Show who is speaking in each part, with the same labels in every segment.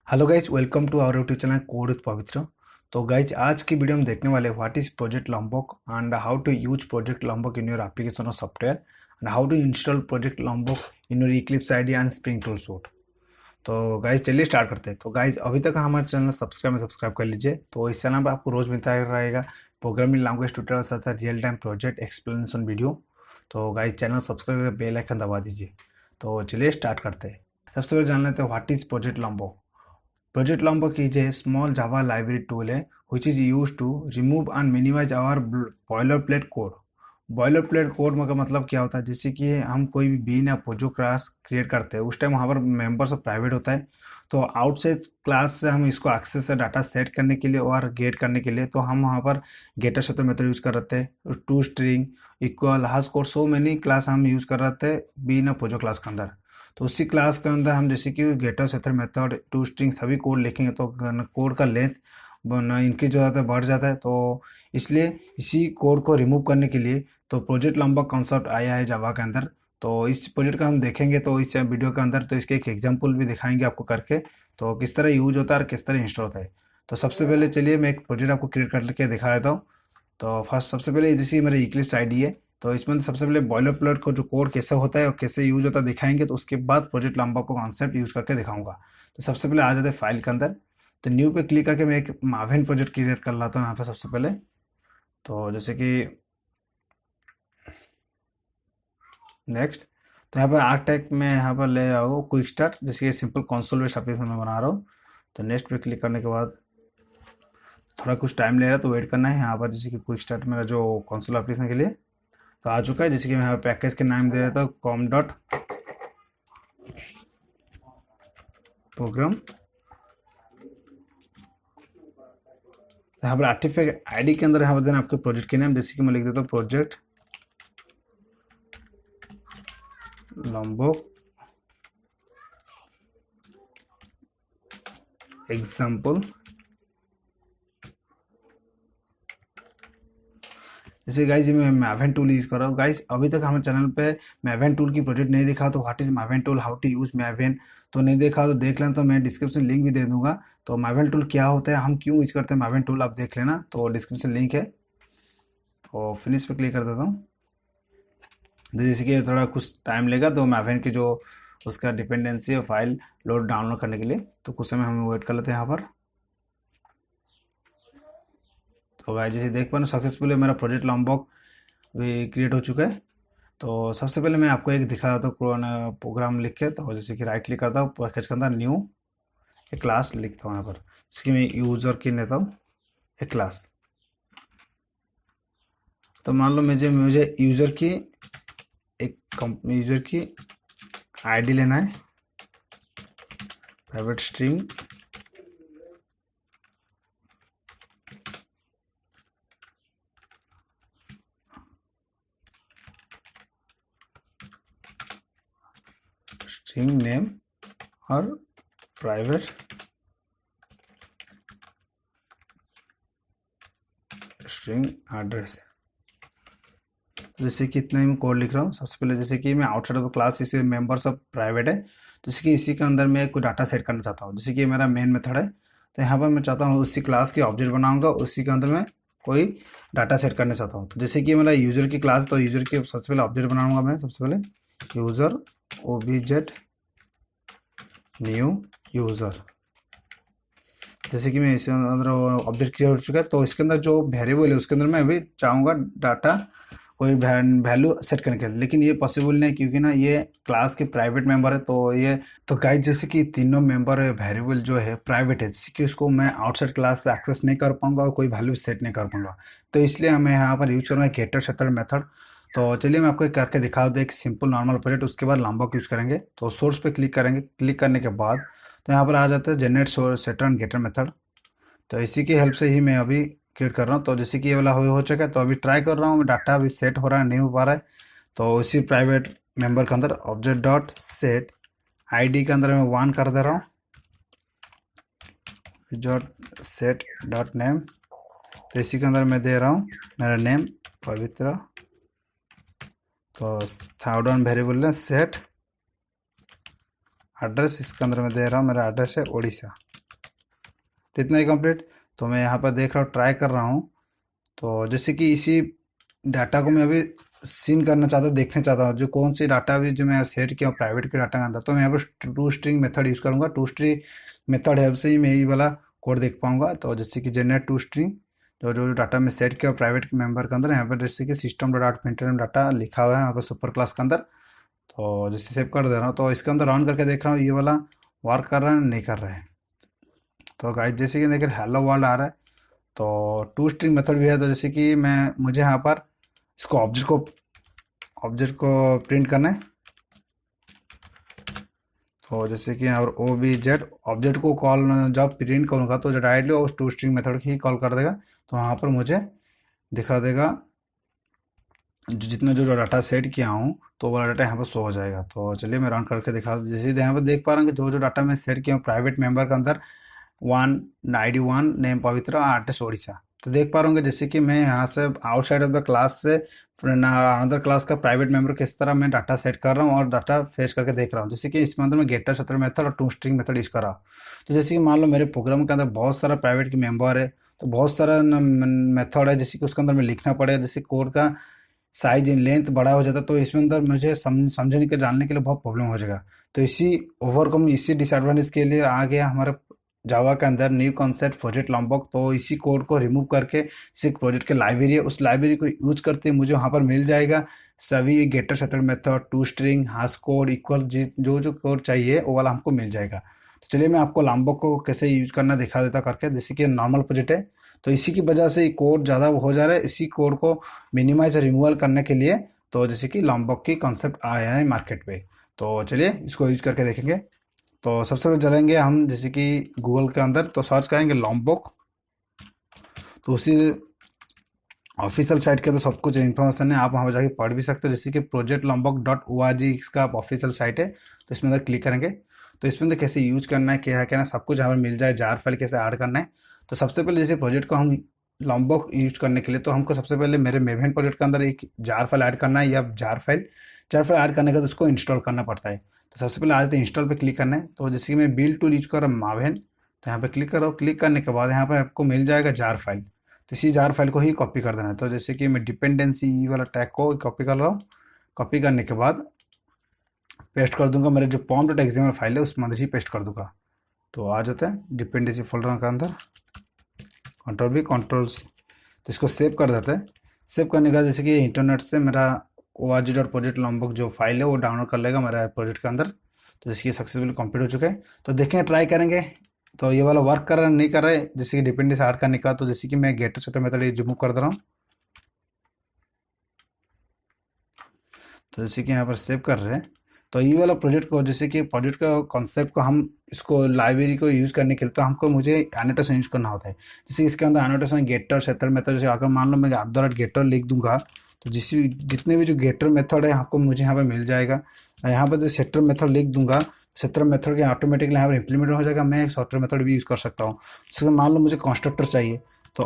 Speaker 1: Hello guys, welcome to our YouTube channel code with Pavitra. तो guys, आज की video में देखने वाले what is project Lombok and how to use project Lombok in your application और software and how to install project Lombok in your Eclipse IDE and Spring Tool Suite. तो guys चलिए start करते हैं। तो guys, अभी तक हमारे channel subscribe कर लीजिए। तो इस चैनल पर आपको रोज मिलता रहेगा प्रोग्रामिंग लैंग्वेज ट्यूटोरियल साथ real time project explanation video. तो गाइज, चैनल सब्सक्राइब कर बेल आइकन दबा दीजिए। तो चलिए स्टार्ट करते हैं। सबसे पहले जान लेते हैं what is project लॉम्बॉक। Project Lombok is a small Java library tool which is used to remove and minimize our boilerplate code। Boilerplate code का मतलब क्या होता है, जैसे कि हम कोई भी बीन या प्रोजेक्ट क्लास क्रिएट करते हैं, उस टाइम वहाँ पर मेंबर्स ऑफ प्राइवेट होता है। तो आउटसाइड क्लास से हम इसको एक्सेस डाटा सेट करने के लिए और गेट करने के लिए तो हम वहाँ पर गेटर सेटर मेथड यूज कर रहे थे। To string equal hash code so many class हम यूज कर रहे थे बीन या प्रोजेक्ट क्लास के अंदर। तो उसी क्लास के अंदर हम जैसे कि getter setter method to string सभी कोड लिखेंगे तो कोड का लेंथ इंक्रीज हो जाता है, बढ़ जाता है। तो इसलिए इसी कोड को रिमूव करने के लिए तो प्रोजेक्ट लंबा कॉन्सेप्ट आया है जावा के अंदर। तो इस प्रोजेक्ट का हम देखेंगे तो इस वीडियो के अंदर तो इसके एक एग्जांपल भी दिखाएंगे आपको करके, तो किस तरह यूज होता है और किस तरह इंस्टॉल होता है। तो सबसे पहले चलिए मैं एक प्रोजेक्ट आपको क्रिएट करके दिखा देता हूँ। तो फर्स्ट सबसे पहले जैसे मेरा इक्लिप्स आईडी है, तो इसमें सबसे पहले बॉयलर प्लेट को जो कोड कैसे होता है और कैसे यूज होता है दिखाएंगे, तो उसके बाद प्रोजेक्ट लंबा को कॉन्सेप्ट यूज करके दिखाऊंगा। तो सबसे पहले आ जाते हैं फाइल के अंदर। तो न्यू पे क्लिक करके मैं एक मावेन प्रोजेक्ट क्रिएट कर लेता हूँ यहाँ पे सबसे पहले। तो जैसे कि नेक्स्ट, तो यहाँ पर आर्कटेक में यहाँ पर ले रहा हूँ क्विक स्टार्ट, जैसे कि सिंपल कंसोल बेस्ड एप्लीकेशन में बना रहा हूँ। तो नेक्स्ट पे क्लिक करने के बाद थोड़ा कुछ टाइम ले रहा है तो वेट करना है यहाँ पर। जैसे कि क्विक स्टार्ट मेरा जो कंसोल एप्लीकेशन के लिए तो आ चुका है। जैसे कि मैं यहाँ पैकेज के नाम दे देता हूँ कॉम डॉट प्रोग्राम। यहाँ पर आर्टिफैक्ट आईडी के अंदर यहाँ पर देना आपके प्रोजेक्ट के नाम, जैसे कि मैं लिख देता हूँ प्रोजेक्ट लॉम्बॉक एग्जाम्पल। जैसे गाइज मैं मैवेन टूल यूज कर रहा हूँ। गाइज, अभी तक हमारे चैनल पे मैवेन टूल की प्रोजेक्ट नहीं देखा तो what is Maven tool, how to use Maven तो नहीं देखा तो देख लेना। तो मैं डिस्क्रिप्शन लिंक भी दे दूंगा। तो मैवेन टूल क्या होता है, हम क्यों यूज करते हैं मैवेन टूल, आप देख लेना। तो डिस्क्रिप्शन लिंक है। तो फिनिश पे क्लिक कर देता हूँ। जैसे कि थोड़ा कुछ टाइम लेगा तो मैवेन की जो उसका डिपेंडेंसी है फाइल लोड डाउनलोड करने के लिए, तो कुछ समय हम वेट कर लेते हैं यहाँ पर। तो गाइस, जैसे देख पा रहे सक्सेसफुली मेरा प्रोजेक्ट लॉम्बॉक भी क्रिएट हो चुका है। तो सबसे पहले मैं आपको एक दिखा देता हूँ प्रोग्राम लिख के। तो जैसे कि राइट क्लिक करता हूँ पैकेज के अंदर न्यू एक क्लास लिखता हूँ यहाँ पर, जिसकी मैं यूजर की लेता हूँ एक क्लास। तो मान लो मुझे यूजर की आईडी लेना है, प्राइवेट स्ट्रिंग स्ट्रिंग नेम और प्राइवेट स्ट्रिंग एड्रेस। जैसे कि इतना ही मैं कोड लिख रहा हूँ। सबसे पहले जैसे कि मैं आउटसाइड ऑफ क्लास इसे मेंबर्स ऑफ प्राइवेट है, जैसे कि इसी के अंदर मैं कोई डाटा सेट करना चाहता हूँ। जैसे कि मेरा मेन मेथड है, तो यहाँ पर मैं चाहता हूँ उसी क्लास की ऑब्जेक्ट बनाऊंगा, उसी के अंदर मैं कोई डाटा सेट करना चाहता हूँ। तो जैसे कि मेरा यूजर की क्लास, तो यूजर की सबसे पहले ऑब्जेक्ट बनाऊंगा मैं। सबसे पहले यूजर ओबीजेट न्यू यूजर। जैसे कि मैं इसके अंदर ऑब्जेक्ट क्रिएट हो चुका है, तो इसके अंदर जो वेरिएबल है उसके अंदर मैं अभी चाहूंगा डाटा कोई वैल्यू सेट करने के लिए, लेकिन ये पॉसिबल नहीं क्योंकि ना ये क्लास के प्राइवेट मेंबर है। तो ये तो गाइस, जैसे कि तीनों मेंबर वेरिएबल जो है प्राइवेट है, जैसे कि उसको मैं आउटसाइड क्लास से एक्सेस नहीं कर पाऊंगा और कोई वैल्यू सेट नहीं कर पाऊंगा। तो इसलिए मैं यहाँ पर यूज करूँगा गेटर सेटर मेथड। तो चलिए मैं आपको एक करके दिखा दूँ एक सिंपल नॉर्मल प्रोजेक्ट, उसके बाद लॉम्बॉक यूज करेंगे। तो सोर्स पे क्लिक करेंगे, क्लिक करने के बाद तो यहाँ पर आ जाता है generate setter and getter method. तो इसी की हेल्प से ही मैं अभी क्रिएट कर रहा हूँ। तो जैसे कि ये वाला हो चुका है, तो अभी ट्राई कर रहा हूँ, डाटा अभी सेट हो रहा है, नहीं हो पा रहा है। तो उसी प्राइवेट मेंबर के अंदर ऑब्जेक्ट डॉट सेट आईडी के अंदर मैं 1 कर दे रहा हूँ, डॉट सेट डॉट नेम। तो इसी के अंदर मैं दे रहा हूँ मेरा नेम पवित्र। तो थाउडेंड वेरिएबल है सेट एड्रेस इसके अंदर मैं दे रहा हूँ, मेरा एड्रेस है उड़ीसा। तो इतना ही कंप्लीट। तो मैं यहाँ पर देख रहा हूँ, ट्राई कर रहा हूँ। तो जैसे कि इसी डाटा को मैं अभी सीन करना चाहता हूँ, देखना चाहता हूँ जो कौन सी डाटा अभी जो मैं सेट किया प्राइवेट के डाटा के अंदर। तो मैं यहाँ पर टू स्ट्रिंग मेथड यूज़ करूँगा। टू स्ट्रिंग मेथड हेल्प से ही मैं ये वाला कोड देख पाऊंगा। तो जैसे कि जनरेट टू स्ट्रिंग, जो जो डाटा में सेट किया प्राइवेट मेंबर के अंदर, यहाँ पर जैसे कि सिस्टम डॉट प्रिंटर डाटा लिखा हुआ है यहाँ पर सुपर क्लास के अंदर। तो जैसे सेव कर दे रहा हूँ, तो इसके अंदर रन करके देख रहा हूँ ये वाला वर्क कर रहा है नहीं कर रहा है। तो गाइस जैसे कि देख रहे हेलो वर्ल्ड आ रहा है। तो टू स्ट्रिंग मेथड भी है। तो जैसे कि मुझे यहाँ पर इसको ऑब्जेक्ट को प्रिंट करना है। तो जैसे कि यहाँ पर ओ बी जेड ऑब्जेक्ट को कॉल जब प्रिंट करूँगा तो जो डायरेक्टली उस टू स्ट्रिंग मेथड ही कॉल कर देगा। तो वहाँ पर मुझे दिखा देगा जितना जो डाटा सेट किया हूँ, तो वो डाटा यहाँ पर शो हो जाएगा। तो चलिए मैं रन करके दिखा, जैसे यहाँ पर देख पा रहे हैं कि जो जो डाटा मैं सेट किया हूँ प्राइवेट मेंबर के अंदर, वन ID 1 नेम पवित्र आर्टिस्ट ओडिशा। तो देख पा रहे होंगे जैसे कि मैं यहाँ से आउटसाइड ऑफ द क्लास से अनदर क्लास का प्राइवेट मेंबर किस तरह मैं डाटा सेट कर रहा हूँ और डाटा फेच करके देख रहा हूँ। जैसे कि इसमें अंदर मैं गेटर शटर मेथड और टू स्ट्रिंग मेथड यूज कर रहा हूँ। तो जैसे कि मान लो मेरे प्रोग्राम के अंदर बहुत सारा प्राइवेट के मेंबर है, तो बहुत सारा मेथड है जैसे कि उसके अंदर में लिखना पड़ेगा। जैसे कोड का साइज इन लेंथ बड़ा हो जाता है, तो इसमें अंदर मुझे समझने के जानने के लिए बहुत प्रॉब्लम हो जाएगा। तो इसी डिसएडवांटेज के लिए आ गया हमारा जावा के अंदर न्यू कॉन्सेप्ट प्रोजेक्ट लॉम्बॉक। तो इसी कोड को रिमूव करके इसी प्रोजेक्ट के लाइब्रेरी है, उस लाइब्रेरी को यूज करते मुझे वहाँ पर मिल जाएगा सभी getter setter method, to string, hash code, equal जो जो कोड चाहिए वो वाला हमको मिल जाएगा। तो चलिए मैं आपको लॉम्बॉक को कैसे यूज करना दिखा देता करके। जैसे कि नॉर्मल प्रोजेक्ट है, तो इसी की वजह से कोड ज़्यादा हो जा रहा है। इसी कोड को मिनिमाइज और रिमूवल करने के लिए तो जैसे कि लॉम्बॉक की कॉन्सेप्ट आया है मार्केट पे। तो चलिए इसको यूज करके देखेंगे। तो सबसे पहले चलेंगे हम जैसे कि गूगल के अंदर, तो सर्च करेंगे लॉम्बॉक। तो उसी ऑफिशियल साइट के तो सब कुछ इन्फॉर्मेशन है, आप वहाँ जाके पढ़ भी सकते हो। जैसे कि projectlombok.org इसका ऑफिशियल साइट है। तो इसमें अंदर क्लिक करेंगे, तो इसमें अंदर कैसे यूज करना है, क्या है क्या ना, सब कुछ यहाँ पर मिल जाए। जार फाइल कैसे ऐड करना है। तो सबसे पहले जैसे प्रोजेक्ट को हम लॉम्बॉक यूज करने के लिए, तो हमको सबसे पहले मेरे मेवेन प्रोजेक्ट के अंदर एक जार फाइल ऐड करना है, या जार फाइल ऐड करने के बाद उसको इंस्टॉल करना पड़ता है। तो सबसे पहले आज इंस्टॉल पे क्लिक करना है। तो जैसे कि मैं बिल्ड टूल यूज कर रहा हूँ मावेन, तो यहाँ पे क्लिक करो। क्लिक करने के बाद यहाँ पर आपको मिल जाएगा जार फाइल। तो इसी जार फाइल को ही कॉपी कर देना है। तो जैसे कि मैं डिपेंडेंसी वाला टैग को कॉपी कर रहा हूँ। कॉपी करने के बाद पेस्ट कर दूंगा, मेरे जो pom.xml फाइल है उसमें अंदर ही पेस्ट कर दूंगा। तो आ जाता है डिपेंडेंसी फोल्डर के अंदर, Ctrl+V Ctrl+C। तो इसको सेव कर देते हैं। सेव करने के बाद जैसे कि इंटरनेट से मेरा org.project.lombok जो फाइल है वो डाउनलोड कर लेगा मेरा प्रोजेक्ट के अंदर। तो जैसे कि सक्सेसफुली कंप्लीट हो चुका है। तो देखें, ट्राई करेंगे। तो ये वाला वर्क कर रहा है नहीं कर रहा है, जैसे कि डिपेंडेंसी ऐड करने का। तो जैसे कि मैं गेटर शटर मेथड रिमूव कर दे रहा हूँ। तो जैसे कि यहाँ पर सेव कर रहे हैं। तो ये वाला प्रोजेक्ट को, जैसे कि प्रोजेक्ट का कॉन्सेप्ट को हम इसको लाइब्रेरी को यूज़ करने के लिए, तो हमको मुझे एनोटेशन यूज़ करना होता है। जैसे इसके अंदर एनोटेशन गेटर शटर मेथड, जैसे अगर मान लो मैं @गेटर लिख दूंगा, तो जितने भी जो गेटर मेथड है आपको मुझे यहाँ पर मिल जाएगा। यहाँ पर जो सेटर मेथड लिख दूंगा, सेटर मेथड के ऑटोमेटिकली यहाँ पर इंप्लीमेंट हो जाएगा। मैं सेटर मेथड भी यूज़ कर सकता हूँ। जैसे मान लो मुझे कंस्ट्रक्टर चाहिए, तो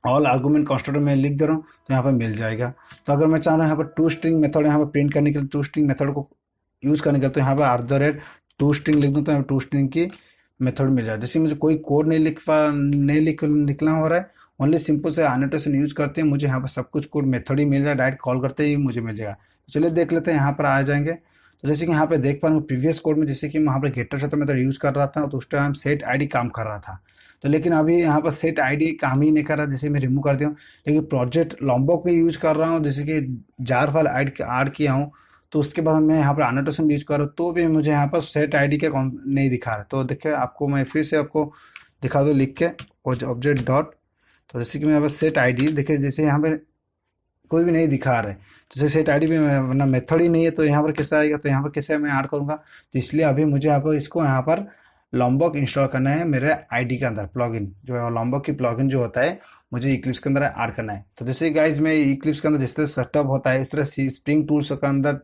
Speaker 1: ऑल आर्गूमेंट कंस्ट्रक्टर में लिख दे रहा हूँ, तो यहाँ पर मिल जाएगा। तो अगर मैं चाह रहा हूँ यहाँ पर टू स्ट्रिंग मेथड यहाँ पर प्रिंट करने के लिए, टू स्ट्रिंग मेथड को यूज़ करने के लिए, तो यहाँ पर टू स्ट्रिंग लिख दूँ, तो यहाँ टू स्ट्रिंग की मेथड मिल जाए। जैसे मुझे कोई कोड लिखना हो रहा है, ओनली सिंपल से एनोटेशन यूज करते हैं, मुझे यहाँ पर सब कुछ कोड मेथड ही मिल जाए, डायरेक्ट कॉल करते ही मुझे मिल जाएगा। तो चलिए देख लेते हैं, यहाँ पर आ जाएंगे। तो जैसे कि यहाँ पे देख पा रहे हैं प्रीवियस कोड में, जैसे कि मैं यहाँ पर गेटर शटर मेथड यूज़ कर रहा था, तो उस टाइम सेट ID काम कर रहा था। तो लेकिन अभी यहाँ पर सेट ID काम ही नहीं कर रहा, जैसे मैं रिमूव कर दिया हूँ। लेकिन प्रोजेक्ट लॉम्बॉक में यूज कर रहा हूँ, जैसे कि जार फाइल ऐड किया हूँ। तो उसके बाद मैं यहाँ पर एनोटेशन यूज कर रहा हूँ, तो भी मुझे यहाँ पर सेट ID के नहीं दिखा रहा। तो देखिए आपको मैं फिर से आपको दिखा दूँ लिख के ऑब्जेक्ट डॉट। तो जैसे कि मैं यहाँ पर सेट ID देखिए, जैसे यहाँ पे कोई भी नहीं दिखा रहा है। तो जैसे सेट ID में ना मेथड ही नहीं है, तो यहाँ पर कैसे आएगा, तो यहाँ पर कैसे मैं ऐड करूँगा। तो इसलिए अभी मुझे यहाँ पर इसको यहाँ पर लॉम्बॉक इंस्टॉल करना है मेरे ID के अंदर। प्लगइन जो है लॉम्बॉक की प्लगइन जो होता है, मुझे इक्लिप्स के अंदर ऐड करना है। तो जैसे गाइज मैं इक्लिप्स के अंदर जिस तरह सेटअप होता है, इस तरह स्प्रिंग टूल्स के अंदर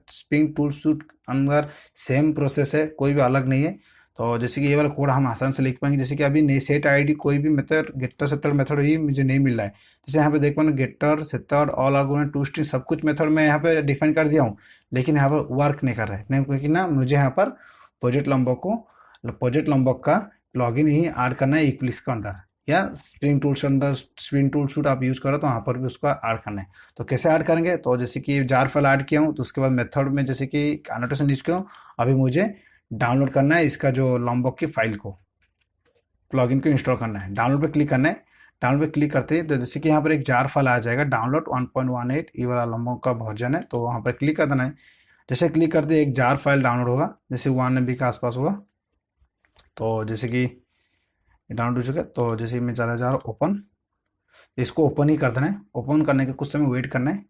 Speaker 1: सेम प्रोसेस है, कोई भी अलग नहीं है। तो जैसे कि ये वाला कोड हम आसान से लिख पाएंगे। जैसे कि अभी नहीं सेट आईडी कोई भी मेथड गेटर सेटर मेथड ही मुझे नहीं मिल रहा है। जैसे यहाँ पे देख पाए getter setter all argument to string सब कुछ मेथड मैं यहाँ पे डिफाइन कर दिया हूँ, लेकिन यहाँ पर वर्क नहीं कर रहा है नहीं, क्योंकि ना मुझे यहाँ पर प्रोजेक्ट लॉम्बॉक का प्लगइन ही ऐड करना है इक्लिप्स के अंदर, या स्प्रिंग टूल्स अंदर स्प्रिंग टूल शूट आप यूज़ करो तो वहाँ पर भी उसका ऐड करना है। तो कैसे ऐड करेंगे, तो जैसे कि जार फाइल ऐड किया हूँ तो उसके बाद मेथड में जैसे कि एनोटेशन यूज किया हूँ, अभी मुझे डाउनलोड करना है इसका जो लॉम्बॉक की फाइल को, प्लगइन को इंस्टॉल करना है। डाउनलोड पे क्लिक करना है। डाउनलोड पे क्लिक करते ही तो जैसे कि यहाँ पर एक जार फाइल आ जाएगा डाउनलोड 1.18 ये वाला लॉम्बॉक का वर्जन है, तो वहाँ पर क्लिक कर देना है। जैसे क्लिक करते ही एक जार फाइल डाउनलोड होगा, जैसे 1 MB के आसपास होगा। तो जैसे कि डाउनलोड हो चुका है, तो जैसे मैं चला जा रहा हूँ ओपन, इसको ओपन ही कर देना है। ओपन करने के कुछ समय वेट करना है।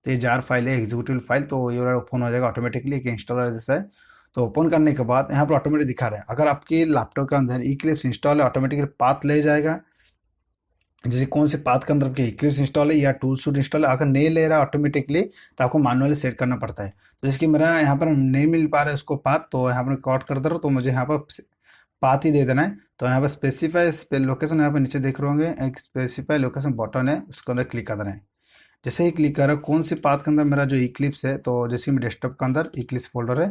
Speaker 1: तो ये जार फाइल है एग्जीक्यूटिव फाइल, तो ये वाला ओपन हो जाएगा ऑटोमेटिकली, एक इंस्टॉलर जैसा है। तो ओपन करने के बाद यहाँ पर ऑटोमेटिक दिखा रहा है, अगर आपके लैपटॉप के अंदर इक्लिप्स इंस्टॉल है ऑटोमेटिकली पाथ ले जाएगा, जैसे कौन से पाथ के अंदर आपके इक्लिप्स इंस्टॉल है या टूल सूट इंस्टॉल है। अगर नहीं ले रहा ऑटोमेटिकली तो आपको मैनुअली सेट करना पड़ता है। तो जैसे कि मेरा यहाँ पर नहीं मिल पा रहा है उसको पाथ, तो यहाँ पर कॉट कर दे रहा हूँ, तो मुझे यहाँ पर पाथ ही दे देना है। तो यहाँ पर स्पेसिफाई लोकेशन यहाँ पर नीचे देख रहे होंगे एक स्पेसिफाई लोकेशन बटन है, उसके अंदर क्लिक कर देना है। जैसे ही क्लिक करा कौन सी पाथ के अंदर मेरा जो इक्लिप्स है, तो जैसे कि डेस्कटॉप के अंदर इक्लिप्स फोल्डर है,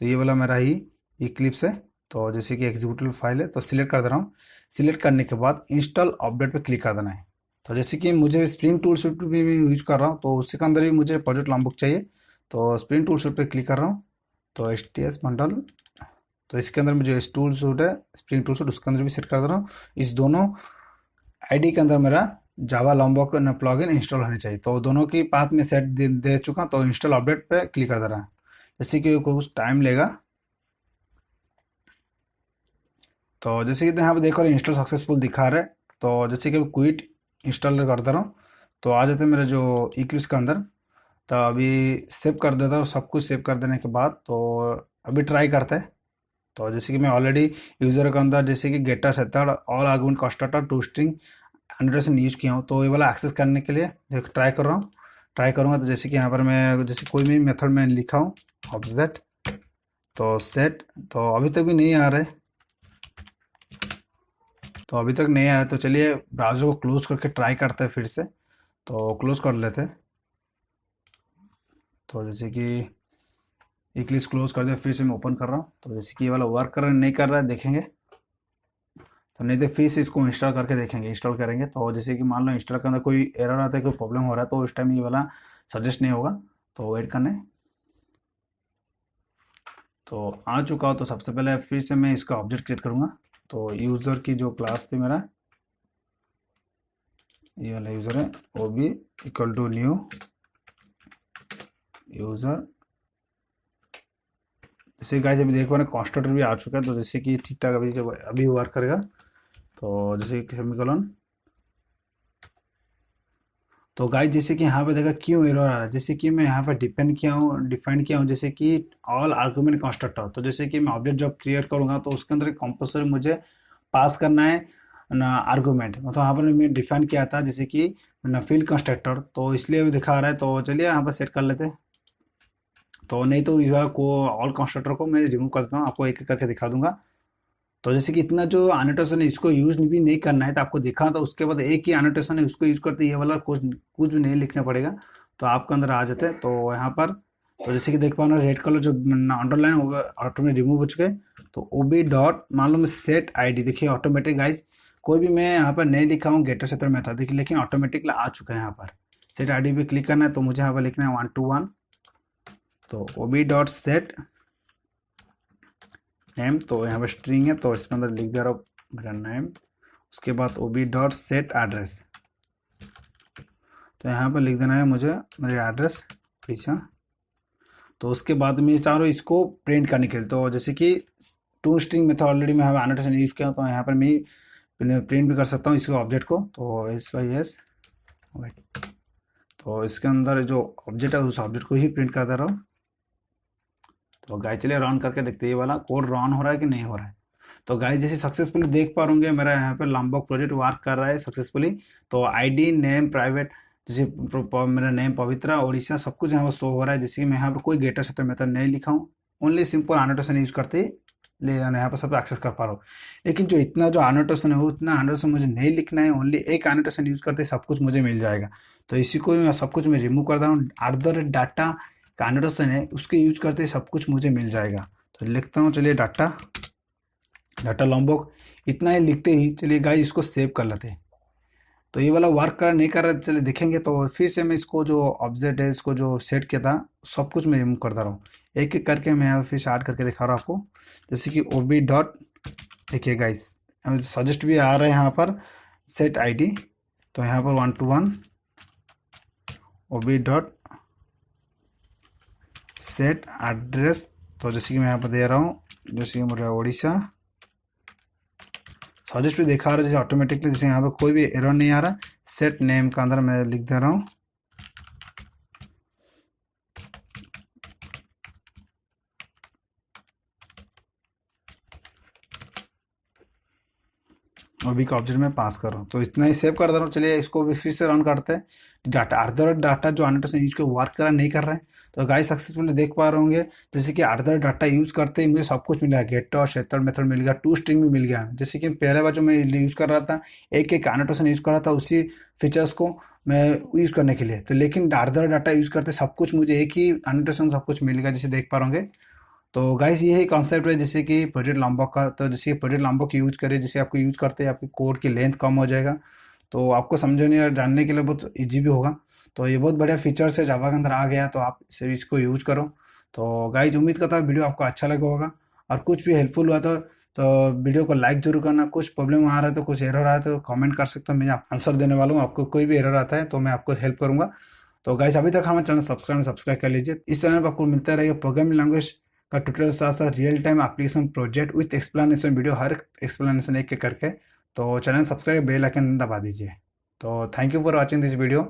Speaker 1: तो ये वाला मेरा ही इक्लिप्स है। तो जैसे कि एग्जीक्यूटिव फाइल है तो सिलेक्ट कर दे रहा हूँ। सिलेक्ट करने के बाद इंस्टॉल अपडेट पे क्लिक कर देना है। तो जैसे कि मुझे स्प्रिंग टूल सूट भी यूज कर रहा हूँ, तो उसके अंदर भी मुझे प्रोजेक्ट लॉम्बॉक चाहिए। तो स्प्रिंग टूल सूट पे क्लिक कर रहा हूँ, तो STS बंडल, तो इसके अंदर मुझे टूल सूट है स्प्रिंग टूल सूट, उसके अंदर भी सेट कर दे रहा हूँ। इस दोनों आईडी के अंदर मेरा जावा लॉम्बॉक प्लगइन इंस्टॉल होनी चाहिए, तो दोनों की पाथ में सेट दे चुका, तो इंस्टॉल अपडेट पे क्लिक कर दे रहा है। जैसे कि कुछ टाइम लेगा। तो जैसे कि यहाँ पे देखो इंस्टॉल सक्सेसफुल दिखा रहा है। तो जैसे कि क्विट इंस्टॉल कर दे रहा हूँ, तो आ जाते हैं मेरे जो इक्लिप्स के अंदर। तो अभी सेव कर देता हूँ, सब कुछ सेव कर देने के बाद तो अभी ट्राई करते हैं। तो जैसे कि मैं ऑलरेडी यूज़र के अंदर जैसे कि getter setter all argument constructor to string annotation use किया हूँ, तो ये वाला एक्सेस करने के लिए देख ट्राई कर रहा हूँ। ट्राई करूँगा तो जैसे कि यहाँ पर मैं जैसे कोई भी मेथड में लिखा हूँ ऑब्जेक्ट, तो सेट, तो अभी तक भी नहीं आ रहा है। तो अभी तक नहीं आ रहा है, तो चलिए ब्राउज़र को क्लोज करके ट्राई करते हैं फिर से। तो क्लोज कर लेते हैं। तो जैसे कि इक्लिप्स क्लोज कर दिया, फिर से मैं ओपन कर रहा हूँ। तो जैसे कि ये वाला वर्क कर रहा है नहीं कर रहा है देखेंगे, तो नहीं तो फिर से इसको इंस्टॉल करके देखेंगे। इंस्टॉल करेंगे तो जैसे कि मान लो इंस्टॉल के अंदर कोई एरर आता है, कोई प्रॉब्लम हो रहा है, तो उस टाइम ये वाला सजेस्ट नहीं होगा, तो वेट करना है। तो आ चुका हो, तो सबसे पहले फिर से मैं इसका ऑब्जेक्ट क्रिएट करूँगा। तो यूज़र की जो क्लास थी मेरा, ये वाला यूज़र है, वो भी इक्वल टू न्यू यूज़र। जैसे गाइस अभी देखो ना कंस्ट्रक्टर भी आ चुका है, तो जैसे कि ठीक ठाक अभी वर्क करेगा। तो जैसे कि सेमीकोलन, तो गाइस जैसे कि यहाँ पे देखा क्यों एरर आ रहा है, जैसे कि मैं यहाँ पे डिफाइन किया हूँ जैसे कि ऑल आर्गुमेंट कंस्ट्रक्टर। तो जैसे कि मैं ऑब्जेक्ट जब क्रिएट करूँगा तो उसके अंदर कंपल्सरी मुझे पास करना है ना आर्गुमेंट, मतलब वहाँ पर मैं डिफाइन किया था जैसे कि ना फील्ड कंस्ट्रक्टर, तो इसलिए अभी दिखा रहा है। तो चलिए यहाँ पर सेट कर लेते हैं। तो नहीं तो इस बार को ऑल कंस्ट्रक्टर को मैं रिमूव करता हूँ, आपको एक एक करके दिखा दूंगा। तो जैसे कि इतना जो एनोटेशन है इसको यूज भी नहीं करना है, तो आपको दिखा था उसके बाद एक ही एनोटेशन है उसको यूज करते, ये वाला कुछ भी नहीं लिखना पड़ेगा। तो आपके अंदर आ जाते हैं। तो यहाँ पर तो जैसे कि देख पा रहे रेड कलर जो अंडरलाइन ऑटोमेटिक रिमूव हो चुके हैं। तो ओबी डॉट मान लो मैं सेट आईडी, देखिए ऑटोमेटिक गाइज कोई भी मैं यहाँ पर नहीं लिखा हूँ गेटर सेटर मेथड, देखिए लेकिन ऑटोमेटिकली आ चुका है। यहाँ पर सेट आईडी पे क्लिक करना है, तो मुझे यहाँ पर लिखना है 1 to 1। तो ओबी डॉट सेट नेम, तो यहाँ पर स्ट्रिंग है तो इसके अंदर लिख दे रहा हूँ मेरा नेम। उसके बाद ओबी डॉट सेट एड्रेस, तो यहाँ पर लिख देना है मुझे मेरे एड्रेस पीछा। तो उसके बाद मैं चाह रहा हूँ इसको प्रिंट करने के लिए, तो जैसे कि टू स्ट्रिंग मेथड ऑलरेडी मैं एनोटेशन यूज किया, तो यहाँ पर मैं प्रिंट भी कर सकता हूँ इसको ऑब्जेक्ट को। तो SYS, तो इसके अंदर जो ऑब्जेक्ट है उस ऑब्जेक्ट को ही प्रिंट कर दे रहा हूँ। तो गाइस चलिए रन करके देखते हैं ये वाला कोड रन हो रहा है कि नहीं हो रहा है। तो गाइस जैसे सक्सेसफुली देख पा रहे मेरा यहाँ पे लॉम्बॉक प्रोजेक्ट वर्क कर रहा है सक्सेसफुली। तो आईडी नेम प्राइवेट, जैसे मेरा नेम पवित्रा उड़ीसा सब कुछ यहाँ पर शो हो रहा है। जैसे कि मैं यहाँ पर कोई गेटर सेटर मेथड नहीं लिखा हूँ, ओनली सिंपल एनोटेशन यूज करते ही ले यहाँ पर सब एक्सेस कर पा रहा हूँ। लेकिन जो इतना जो एनोटेशन है वो इतना एनोटेशन मुझे नहीं लिखना है, ओनली एक एनोटेशन यूज़ करते सब कुछ मुझे मिल जाएगा। तो इसी को मैं सब कुछ मैं रिमूव कर रहा हूँ। @डाटा का एनोटेशन है उसके यूज करते सब कुछ मुझे मिल जाएगा। तो लिखता हूँ, चलिए डाटा लॉम्बॉक इतना ही लिखते ही चलिए गाइस इसको सेव कर लेते हैं। तो ये वाला वर्क कर नहीं कर रहा है, चलिए देखेंगे। तो फिर से मैं इसको जो ऑब्जेक्ट है इसको जो सेट किया था सब कुछ मैं रिमूव करता रहा हूँ। एक एक करके मैं यहाँ फिर स्टार्ट करके दिखा रहा हूँ आपको। जैसे कि ओबी डॉट, देखिए गाइस सजेस्ट भी आ रहा है यहाँ पर सेट आईडी। तो यहाँ पर 1 to 1 OB dot set address. तो जैसे कि मैं यहाँ पर दे रहा हूँ, जैसे कि मेरा उड़ीसा सजेस्ट भी दिखा रहा है जैसे ऑटोमेटिकली, जैसे यहाँ पर कोई भी एरर नहीं आ रहा। सेट नेम का अंदर मैं लिख दे रहा हूँ अभी का ऑब्जेक्ट में पास कर रहा हूँ। तो इतना ही सेव कर दे रहा हूँ। चलिए इसको भी फिर से रन करते हैं। डाटा जो एनोटेशन यूज के वर्क कर नहीं कर रहे हैं। तो गाइस सक्सेसफुली देख पा रहे होंगे जैसे कि डाटा यूज करते ही मुझे सब कुछ मिल गया। गेट और शेतर मेथड मिल गया, टू स्ट्रिंग भी मिल गया। जैसे कि पहले बार जो मैं यूज कर रहा था एक एक एनोटेशन यूज कर रहा था उसी फीचर्स को मैं यूज करने के लिए। तो लेकिन डाटा यूज करते सब कुछ मुझे एक ही एनोटेशन सब कुछ मिल गया, जैसे देख पा रहे होंगे। तो गाइस ये ही कॉन्सेप्ट है जैसे कि प्रोजेक्ट लॉम्बॉक का। तो जैसे प्रोजेक्ट लॉम्बॉक यूज करें, जैसे आपको यूज करते हैं आपकी कोड की लेंथ कम हो जाएगा। तो आपको समझने और जानने के लिए बहुत इजी भी होगा। तो ये बहुत बढ़िया फीचर्स है जावा के अंदर आ गया, तो आप इसे इसको यूज करो। तो गाइज उम्मीद करता हूँ वीडियो आपको अच्छा लगा होगा, और कुछ भी हेल्पफुल हुआ तो वीडियो को लाइक जरूर करना। कुछ प्रॉब्लम आ रहा है तो कुछ एरर आ रहा है तो कमेंट कर सकते हो, मैं आंसर देने वाला हूँ। आपको कोई भी एरर आता है तो मैं आपको हेल्प करूंगा। तो गाइस अभी तक हमारे चैनल सब्सक्राइब कर लीजिए। इस चैनल पर आपको मिलता रहेगा प्रोग्रामिंग लैंग्वेज का ट्यूटोरियल, साथ साथ real time application project with explanation video, her explanation एक एक करके। तो चैनल सब्सक्राइब, बेल आइकन दबा दीजिए। तो thank you for watching this video.